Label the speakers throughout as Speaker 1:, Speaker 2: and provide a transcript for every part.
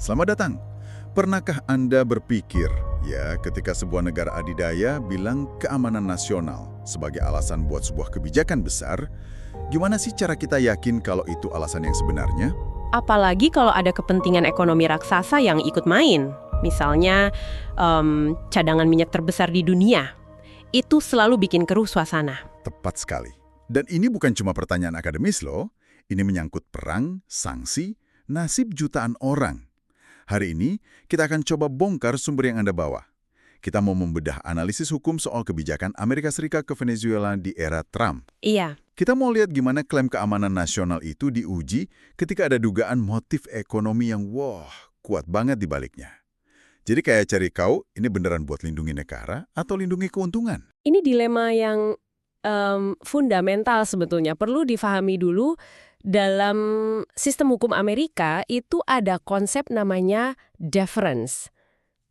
Speaker 1: Selamat datang. Pernahkah Anda berpikir, ya, ketika sebuah negara adidaya bilang keamanan nasional sebagai alasan buat sebuah kebijakan besar, gimana sih cara kita yakin kalau itu alasan yang sebenarnya?
Speaker 2: Apalagi kalau ada kepentingan ekonomi raksasa yang ikut main. Misalnya, cadangan minyak terbesar di dunia. Itu selalu bikin keruh suasana.
Speaker 1: Tepat sekali. Dan ini bukan cuma pertanyaan akademis loh. Ini menyangkut perang, sanksi, nasib jutaan orang. Hari ini, kita akan coba bongkar sumber yang Anda bawa. Kita mau membedah analisis hukum soal kebijakan Amerika Serikat ke Venezuela di era Trump.
Speaker 2: Iya.
Speaker 1: Kita mau lihat gimana klaim keamanan nasional itu diuji ketika ada dugaan motif ekonomi yang kuat banget di baliknya. Jadi kayak cari tahu, ini beneran buat lindungi negara atau lindungi keuntungan?
Speaker 2: Ini dilema yang fundamental sebetulnya. Perlu difahami dulu, dalam sistem hukum Amerika itu ada konsep namanya deference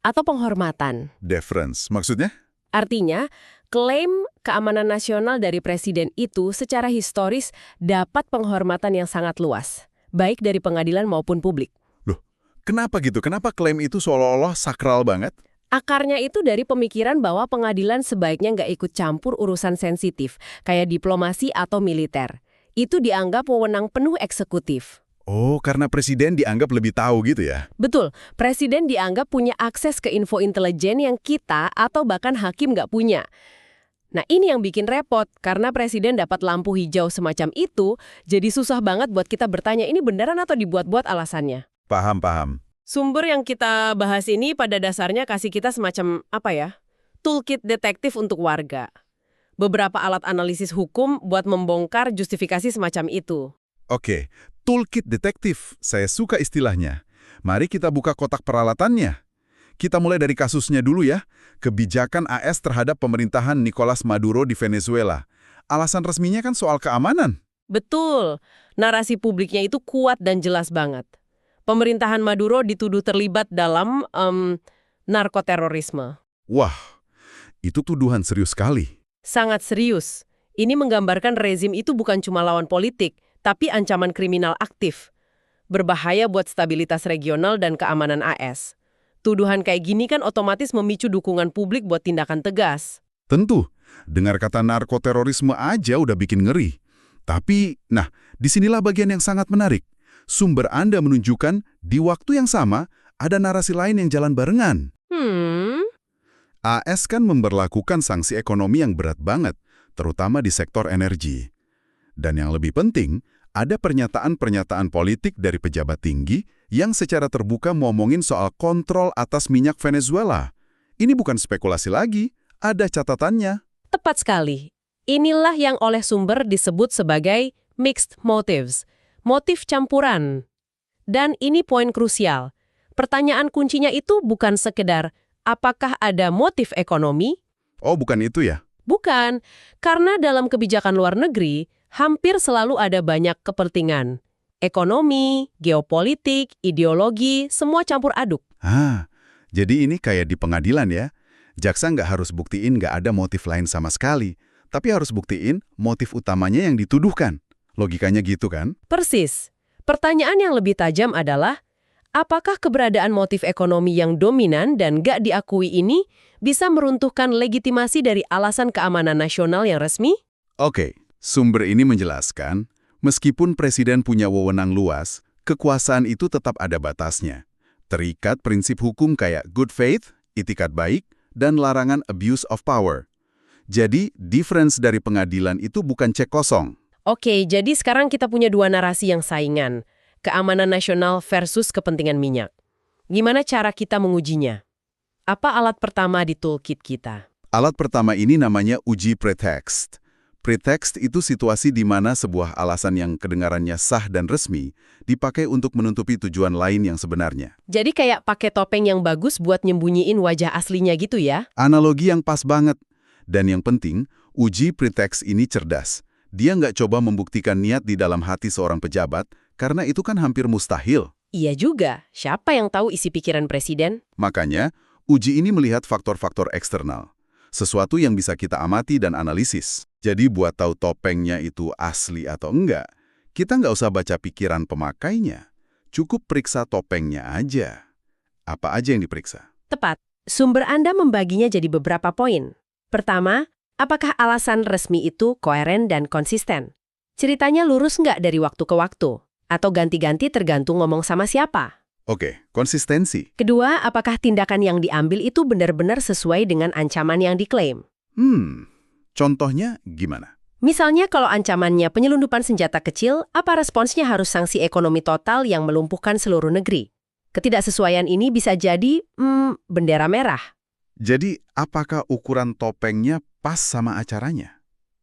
Speaker 2: atau penghormatan.
Speaker 1: Deference, maksudnya?
Speaker 2: Artinya, klaim keamanan nasional dari presiden itu secara historis dapat penghormatan yang sangat luas, baik dari pengadilan maupun publik.
Speaker 1: Loh, kenapa gitu? Kenapa klaim itu seolah-olah sakral banget?
Speaker 2: Akarnya itu dari pemikiran bahwa pengadilan sebaiknya nggak ikut campur urusan sensitif, kayak diplomasi atau militer. Itu dianggap wewenang penuh eksekutif.
Speaker 1: Oh, karena presiden dianggap lebih tahu gitu ya?
Speaker 2: Betul, presiden dianggap punya akses ke info intelijen yang kita atau bahkan hakim nggak punya. Nah, ini yang bikin repot, karena presiden dapat lampu hijau semacam itu, jadi susah banget buat kita bertanya ini beneran atau dibuat-buat alasannya.
Speaker 1: Paham.
Speaker 2: Sumber yang kita bahas ini pada dasarnya kasih kita semacam, toolkit detektif untuk warga. Beberapa alat analisis hukum buat membongkar justifikasi semacam itu.
Speaker 1: Oke, toolkit detektif. Saya suka istilahnya. Mari kita buka kotak peralatannya. Kita mulai dari kasusnya dulu ya. Kebijakan AS terhadap pemerintahan Nicolas Maduro di Venezuela. Alasan resminya kan soal keamanan.
Speaker 2: Betul. Narasi publiknya itu kuat dan jelas banget. Pemerintahan Maduro dituduh terlibat dalam narkoterorisme.
Speaker 1: Wah, itu tuduhan serius sekali.
Speaker 2: Sangat serius. Ini menggambarkan rezim itu bukan cuma lawan politik, tapi ancaman kriminal aktif. Berbahaya buat stabilitas regional dan keamanan AS. Tuduhan kayak gini kan otomatis memicu dukungan publik buat tindakan tegas.
Speaker 1: Tentu, dengar kata narkoterorisme aja udah bikin ngeri. Tapi, disinilah bagian yang sangat menarik. Sumber Anda menunjukkan di waktu yang sama ada narasi lain yang jalan barengan. AS kan memberlakukan sanksi ekonomi yang berat banget, terutama di sektor energi. Dan yang lebih penting, ada pernyataan-pernyataan politik dari pejabat tinggi yang secara terbuka ngomongin soal kontrol atas minyak Venezuela. Ini bukan spekulasi lagi, ada catatannya.
Speaker 2: Tepat sekali. Inilah yang oleh sumber disebut sebagai mixed motives, motif campuran. Dan ini poin krusial. Pertanyaan kuncinya itu bukan sekedar apakah ada motif ekonomi?
Speaker 1: Oh, bukan itu ya?
Speaker 2: Bukan, karena dalam kebijakan luar negeri, hampir selalu ada banyak kepentingan. Ekonomi, geopolitik, ideologi, semua campur aduk.
Speaker 1: Jadi ini kayak di pengadilan ya? Jaksa nggak harus buktiin nggak ada motif lain sama sekali, tapi harus buktiin motif utamanya yang dituduhkan. Logikanya gitu kan?
Speaker 2: Persis. Pertanyaan yang lebih tajam adalah, apakah keberadaan motif ekonomi yang dominan dan gak diakui ini bisa meruntuhkan legitimasi dari alasan keamanan nasional yang resmi?
Speaker 1: Oke, sumber ini menjelaskan, meskipun presiden punya wewenang luas, kekuasaan itu tetap ada batasnya. Terikat prinsip hukum kayak good faith, itikat baik, dan larangan abuse of power. Jadi, difference dari pengadilan itu bukan cek kosong.
Speaker 2: Oke, jadi sekarang kita punya dua narasi yang saingan. Keamanan nasional versus kepentingan minyak. Gimana cara kita mengujinya? Apa alat pertama di toolkit kita?
Speaker 1: Alat pertama ini namanya uji pretext. Pretext itu situasi di mana sebuah alasan yang kedengarannya sah dan resmi dipakai untuk menutupi tujuan lain yang sebenarnya.
Speaker 2: Jadi kayak pakai topeng yang bagus buat nyembunyiin wajah aslinya gitu ya?
Speaker 1: Analogi yang pas banget. Dan yang penting, uji pretext ini cerdas. Dia nggak coba membuktikan niat di dalam hati seorang pejabat, karena itu kan hampir mustahil.
Speaker 2: Iya juga. Siapa yang tahu isi pikiran presiden?
Speaker 1: Makanya, uji ini melihat faktor-faktor eksternal. Sesuatu yang bisa kita amati dan analisis. Jadi buat tahu topengnya itu asli atau enggak, kita nggak usah baca pikiran pemakainya. cukup periksa topengnya aja. Apa aja yang diperiksa?
Speaker 2: Tepat. Sumber Anda membaginya jadi beberapa poin. Pertama, apakah alasan resmi itu koheren dan konsisten? Ceritanya lurus nggak dari waktu ke waktu? Atau ganti-ganti tergantung ngomong sama siapa?
Speaker 1: Oke, konsistensi.
Speaker 2: Kedua, apakah tindakan yang diambil itu benar-benar sesuai dengan ancaman yang diklaim?
Speaker 1: Contohnya gimana?
Speaker 2: Misalnya kalau ancamannya penyelundupan senjata kecil, apa responsnya harus sanksi ekonomi total yang melumpuhkan seluruh negeri? Ketidaksesuaian ini bisa jadi, bendera merah.
Speaker 1: Jadi, apakah ukuran topengnya pas sama acaranya?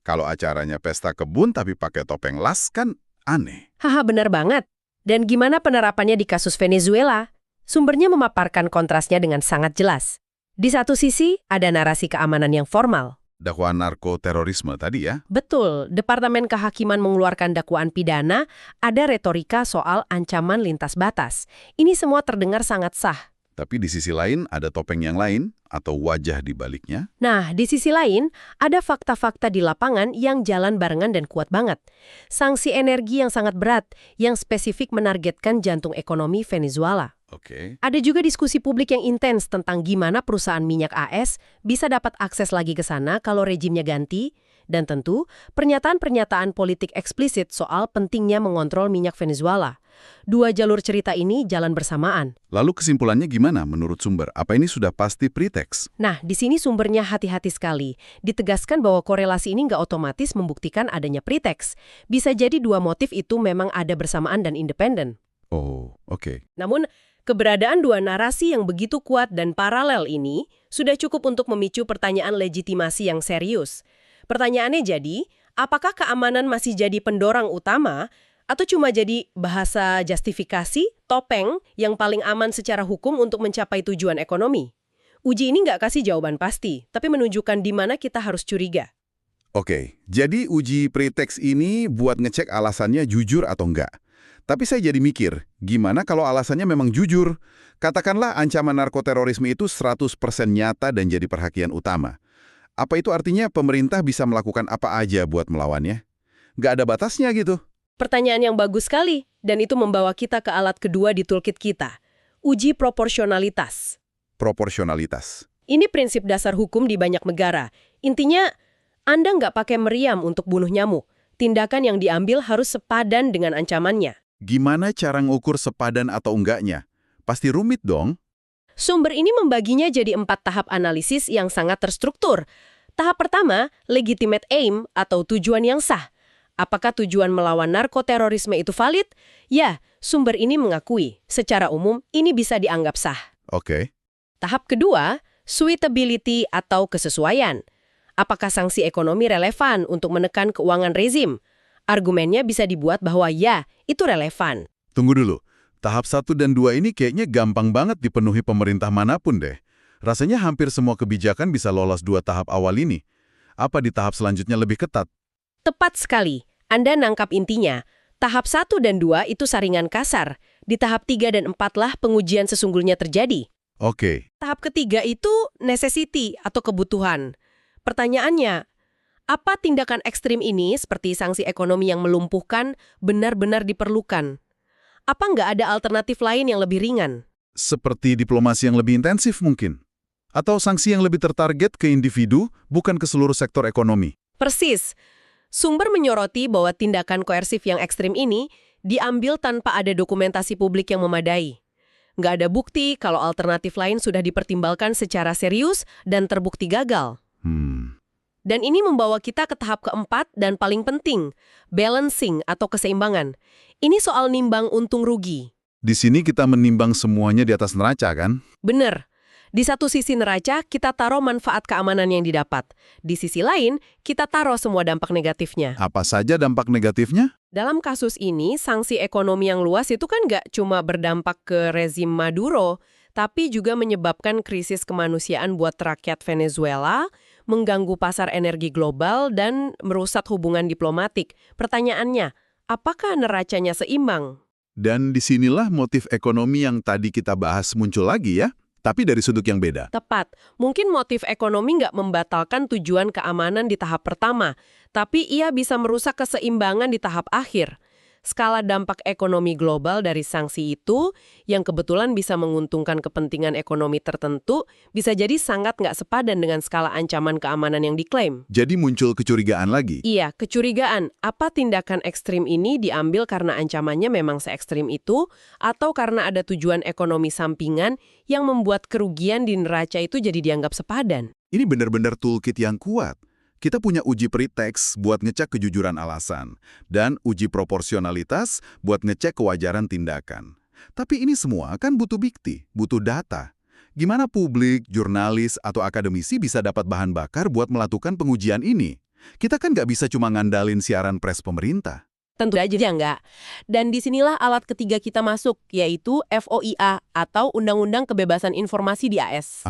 Speaker 1: Kalau acaranya pesta kebun tapi pakai topeng las kan aneh.
Speaker 2: Haha, benar banget. Dan gimana penerapannya di kasus Venezuela? Sumbernya memaparkan kontrasnya dengan sangat jelas. Di satu sisi, ada narasi keamanan yang formal.
Speaker 1: Dakwaan narkoterorisme tadi ya?
Speaker 2: Betul, Departemen Kehakiman mengeluarkan dakwaan pidana, ada retorika soal ancaman lintas batas. Ini semua terdengar sangat sah.
Speaker 1: Tapi di sisi lain ada topeng yang lain atau wajah di baliknya.
Speaker 2: Nah, di sisi lain, ada fakta-fakta di lapangan yang jalan barengan dan kuat banget. Sanksi energi yang sangat berat, yang spesifik menargetkan jantung ekonomi Venezuela.
Speaker 1: Oke.
Speaker 2: Ada juga diskusi publik yang intens tentang gimana perusahaan minyak AS bisa dapat akses lagi ke sana kalau rejimnya ganti, dan tentu pernyataan-pernyataan politik eksplisit soal pentingnya mengontrol minyak Venezuela. Dua jalur cerita ini jalan bersamaan.
Speaker 1: Lalu kesimpulannya gimana menurut sumber? Apa ini sudah pasti preteks?
Speaker 2: Nah, di sini sumbernya hati-hati sekali. Ditegaskan bahwa korelasi ini nggak otomatis membuktikan adanya preteks. Bisa jadi dua motif itu memang ada bersamaan dan independen.
Speaker 1: Oh, oke.
Speaker 2: Namun, keberadaan dua narasi yang begitu kuat dan paralel ini sudah cukup untuk memicu pertanyaan legitimasi yang serius. Pertanyaannya jadi, apakah keamanan masih jadi pendorong utama atau cuma jadi bahasa justifikasi, topeng yang paling aman secara hukum untuk mencapai tujuan ekonomi? Uji ini nggak kasih jawaban pasti, tapi menunjukkan di mana kita harus curiga.
Speaker 1: Oke, jadi uji preteks ini buat ngecek alasannya jujur atau enggak. Tapi saya jadi mikir, gimana kalau alasannya memang jujur? Katakanlah ancaman narkoterorisme itu 100% nyata dan jadi perhatian utama. Apa itu artinya pemerintah bisa melakukan apa aja buat melawannya? Nggak ada batasnya gitu.
Speaker 2: Pertanyaan yang bagus sekali, dan itu membawa kita ke alat kedua di toolkit kita, uji proporsionalitas.
Speaker 1: Proporsionalitas.
Speaker 2: Ini prinsip dasar hukum di banyak negara. Intinya, Anda nggak pakai meriam untuk bunuh nyamuk. Tindakan yang diambil harus sepadan dengan ancamannya.
Speaker 1: Gimana cara ngukur sepadan atau enggaknya? Pasti rumit dong.
Speaker 2: Sumber ini membaginya jadi 4 tahap analisis yang sangat terstruktur. Tahap pertama, legitimate aim atau tujuan yang sah. Apakah tujuan melawan narkoterorisme itu valid? Ya, sumber ini mengakui. Secara umum, ini bisa dianggap sah.
Speaker 1: Oke.
Speaker 2: Tahap kedua, suitability atau kesesuaian. Apakah sanksi ekonomi relevan untuk menekan keuangan rezim? Argumennya bisa dibuat bahwa ya, itu relevan.
Speaker 1: Tunggu dulu. Tahap 1 dan 2 ini kayaknya gampang banget dipenuhi pemerintah manapun deh. Rasanya hampir semua kebijakan bisa lolos 2 tahap awal ini. Apa di tahap selanjutnya lebih ketat?
Speaker 2: Tepat sekali. Anda nangkap intinya. Tahap 1 dan 2 itu saringan kasar. Di tahap 3 dan 4 lah pengujian sesungguhnya terjadi.
Speaker 1: Oke.
Speaker 2: Tahap ketiga itu necessity atau kebutuhan. Pertanyaannya, apa tindakan ekstrim ini seperti sanksi ekonomi yang melumpuhkan benar-benar diperlukan? Apa nggak ada alternatif lain yang lebih ringan?
Speaker 1: Seperti diplomasi yang lebih intensif mungkin? Atau sanksi yang lebih tertarget ke individu, bukan ke seluruh sektor ekonomi?
Speaker 2: Persis. Sumber menyoroti bahwa tindakan koersif yang ekstrim ini diambil tanpa ada dokumentasi publik yang memadai. Nggak ada bukti kalau alternatif lain sudah dipertimbangkan secara serius dan terbukti gagal. Dan ini membawa kita ke tahap keempat dan paling penting, balancing atau keseimbangan. Ini soal nimbang untung rugi.
Speaker 1: Di sini kita menimbang semuanya di atas neraca, kan?
Speaker 2: Bener. Di satu sisi neraca, kita taruh manfaat keamanan yang didapat. Di sisi lain, kita taruh semua dampak negatifnya.
Speaker 1: Apa saja dampak negatifnya?
Speaker 2: Dalam kasus ini, sanksi ekonomi yang luas itu kan nggak cuma berdampak ke rezim Maduro, tapi juga menyebabkan krisis kemanusiaan buat rakyat Venezuela, mengganggu pasar energi global, dan merusak hubungan diplomatik. Pertanyaannya, apakah neracanya seimbang?
Speaker 1: Dan disinilah motif ekonomi yang tadi kita bahas muncul lagi ya, tapi dari sudut yang beda.
Speaker 2: Tepat. Mungkin motif ekonomi nggak membatalkan tujuan keamanan di tahap pertama, tapi ia bisa merusak keseimbangan di tahap akhir. Skala dampak ekonomi global dari sanksi itu, yang kebetulan bisa menguntungkan kepentingan ekonomi tertentu, bisa jadi sangat nggak sepadan dengan skala ancaman keamanan yang diklaim.
Speaker 1: Jadi muncul kecurigaan lagi.
Speaker 2: Iya, kecurigaan. Apa tindakan ekstrim ini diambil karena ancamannya memang se-ekstrim itu, atau karena ada tujuan ekonomi sampingan yang membuat kerugian di neraca itu jadi dianggap sepadan?
Speaker 1: Ini benar-benar toolkit yang kuat. Kita punya uji preteks buat ngecek kejujuran alasan, dan uji proporsionalitas buat ngecek kewajaran tindakan. Tapi ini semua kan butuh bukti, butuh data. Gimana publik, jurnalis, atau akademisi bisa dapat bahan bakar buat melakukan pengujian ini? Kita kan nggak bisa cuma ngandalin siaran pers pemerintah.
Speaker 2: Tentu aja enggak. Dan disinilah alat ketiga kita masuk, yaitu FOIA atau Undang-Undang Kebebasan Informasi di AS.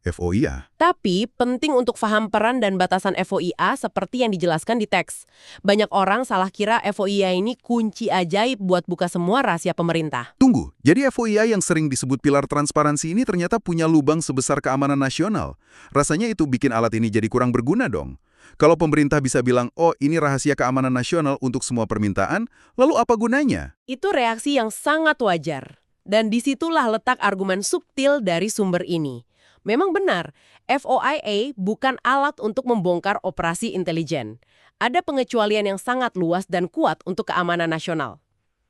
Speaker 1: FOIA.
Speaker 2: Tapi penting untuk paham peran dan batasan FOIA seperti yang dijelaskan di teks. Banyak orang salah kira FOIA ini kunci ajaib buat buka semua rahasia pemerintah.
Speaker 1: Tunggu, jadi FOIA yang sering disebut pilar transparansi ini ternyata punya lubang sebesar keamanan nasional. Rasanya itu bikin alat ini jadi kurang berguna dong. Kalau pemerintah bisa bilang, oh ini rahasia keamanan nasional untuk semua permintaan, lalu apa gunanya?
Speaker 2: Itu reaksi yang sangat wajar. Dan disitulah letak argumen subtil dari sumber ini. Memang benar, FOIA bukan alat untuk membongkar operasi intelijen. Ada pengecualian yang sangat luas dan kuat untuk keamanan nasional.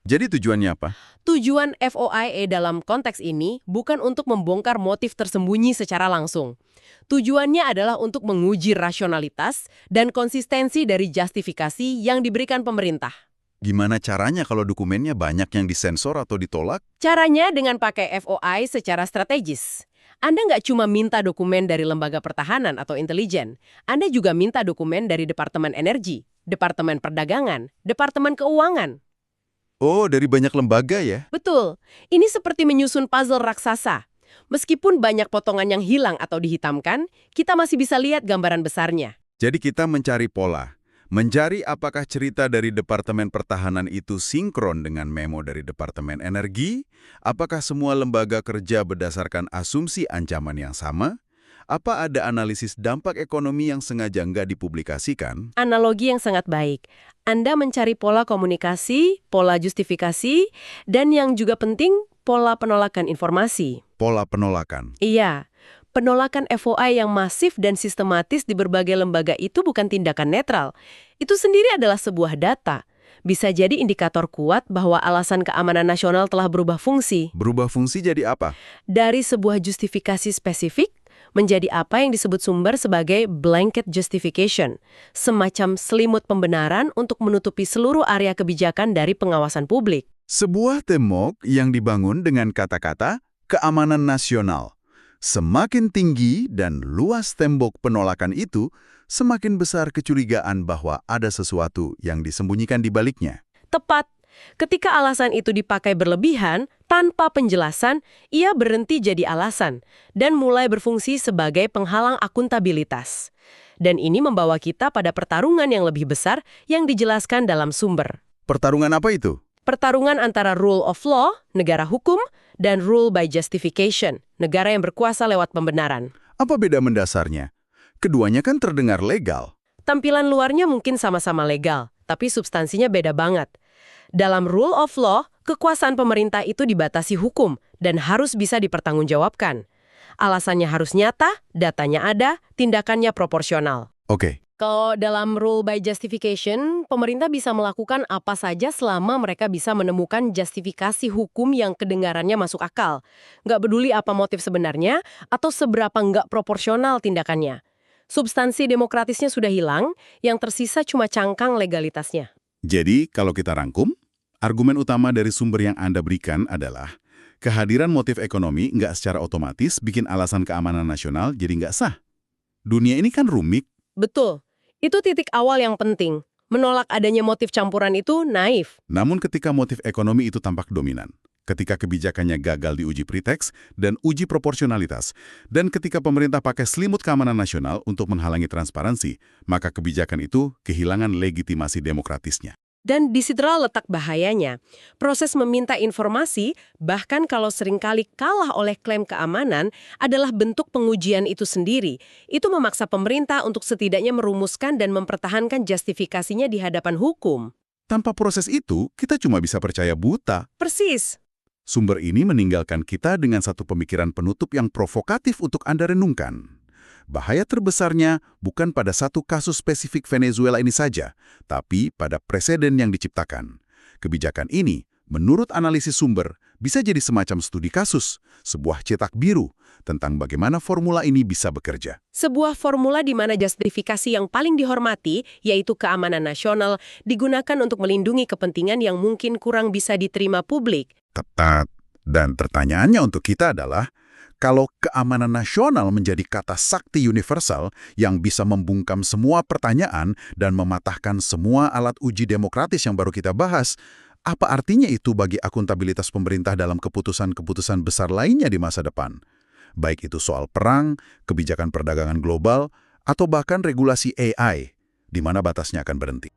Speaker 1: Jadi tujuannya apa?
Speaker 2: Tujuan FOIA dalam konteks ini bukan untuk membongkar motif tersembunyi secara langsung. Tujuannya adalah untuk menguji rasionalitas dan konsistensi dari justifikasi yang diberikan pemerintah.
Speaker 1: Gimana caranya kalau dokumennya banyak yang disensor atau ditolak?
Speaker 2: Caranya dengan pakai FOI secara strategis. Anda nggak cuma minta dokumen dari lembaga pertahanan atau intelijen, Anda juga minta dokumen dari Departemen Energi, Departemen Perdagangan, Departemen Keuangan.
Speaker 1: Oh, dari banyak lembaga ya?
Speaker 2: Betul, ini seperti menyusun puzzle raksasa. Meskipun banyak potongan yang hilang atau dihitamkan, kita masih bisa lihat gambaran besarnya.
Speaker 1: Jadi kita mencari pola. Mencari apakah cerita dari Departemen Pertahanan itu sinkron dengan memo dari Departemen Energi? Apakah semua lembaga kerja berdasarkan asumsi ancaman yang sama? Apa ada analisis dampak ekonomi yang sengaja nggak dipublikasikan?
Speaker 2: Analogi yang sangat baik. Anda mencari pola komunikasi, pola justifikasi, dan yang juga penting, pola penolakan informasi.
Speaker 1: Pola penolakan.
Speaker 2: Iya, penolakan FOI yang masif dan sistematis di berbagai lembaga itu bukan tindakan netral. Itu sendiri adalah sebuah data. Bisa jadi indikator kuat bahwa alasan keamanan nasional telah berubah fungsi.
Speaker 1: Berubah fungsi jadi apa?
Speaker 2: Dari sebuah justifikasi spesifik, menjadi apa yang disebut sumber sebagai blanket justification, semacam selimut pembenaran untuk menutupi seluruh area kebijakan dari pengawasan publik.
Speaker 1: Sebuah tembok yang dibangun dengan kata-kata keamanan nasional. Semakin tinggi dan luas tembok penolakan itu, semakin besar kecurigaan bahwa ada sesuatu yang disembunyikan di baliknya.
Speaker 2: Tepat. Ketika alasan itu dipakai berlebihan, tanpa penjelasan, ia berhenti jadi alasan dan mulai berfungsi sebagai penghalang akuntabilitas. Dan ini membawa kita pada pertarungan yang lebih besar yang dijelaskan dalam sumber.
Speaker 1: Pertarungan apa itu?
Speaker 2: Pertarungan antara rule of law, negara hukum, dan rule by justification, negara yang berkuasa lewat pembenaran.
Speaker 1: Apa beda mendasarnya? Keduanya kan terdengar legal.
Speaker 2: Tampilan luarnya mungkin sama-sama legal, tapi substansinya beda banget. Dalam rule of law, kekuasaan pemerintah itu dibatasi hukum dan harus bisa dipertanggungjawabkan. Alasannya harus nyata, datanya ada, tindakannya proporsional.
Speaker 1: Oke.
Speaker 2: Kalau dalam rule by justification, pemerintah bisa melakukan apa saja selama mereka bisa menemukan justifikasi hukum yang kedengarannya masuk akal. Nggak peduli apa motif sebenarnya atau seberapa nggak proporsional tindakannya. Substansi demokratisnya sudah hilang, yang tersisa cuma cangkang legalitasnya.
Speaker 1: Jadi, kalau kita rangkum, argumen utama dari sumber yang Anda berikan adalah kehadiran motif ekonomi nggak secara otomatis bikin alasan keamanan nasional jadi nggak sah. Dunia ini kan rumit.
Speaker 2: Betul. Itu titik awal yang penting. Menolak adanya motif campuran itu naif.
Speaker 1: Namun ketika motif ekonomi itu tampak dominan, ketika kebijakannya gagal diuji preteks dan uji proporsionalitas, dan ketika pemerintah pakai selimut keamanan nasional untuk menghalangi transparansi, maka kebijakan itu kehilangan legitimasi demokratisnya.
Speaker 2: Dan disitulah letak bahayanya. Proses meminta informasi, bahkan kalau seringkali kalah oleh klaim keamanan, adalah bentuk pengujian itu sendiri. Itu memaksa pemerintah untuk setidaknya merumuskan dan mempertahankan justifikasinya di hadapan hukum.
Speaker 1: Tanpa proses itu, kita cuma bisa percaya buta.
Speaker 2: Persis.
Speaker 1: Sumber ini meninggalkan kita dengan satu pemikiran penutup yang provokatif untuk Anda renungkan. Bahaya terbesarnya bukan pada satu kasus spesifik Venezuela ini saja, tapi pada preseden yang diciptakan. Kebijakan ini, menurut analisis sumber, bisa jadi semacam studi kasus, sebuah cetak biru, tentang bagaimana formula ini bisa bekerja.
Speaker 2: Sebuah formula di mana justifikasi yang paling dihormati, yaitu keamanan nasional, digunakan untuk melindungi kepentingan yang mungkin kurang bisa diterima publik.
Speaker 1: Ketat. Dan pertanyaannya untuk kita adalah, kalau keamanan nasional menjadi kata sakti universal yang bisa membungkam semua pertanyaan dan mematahkan semua alat uji demokratis yang baru kita bahas, apa artinya itu bagi akuntabilitas pemerintah dalam keputusan-keputusan besar lainnya di masa depan? Baik itu soal perang, kebijakan perdagangan global, atau bahkan regulasi AI, di mana batasnya akan berhenti.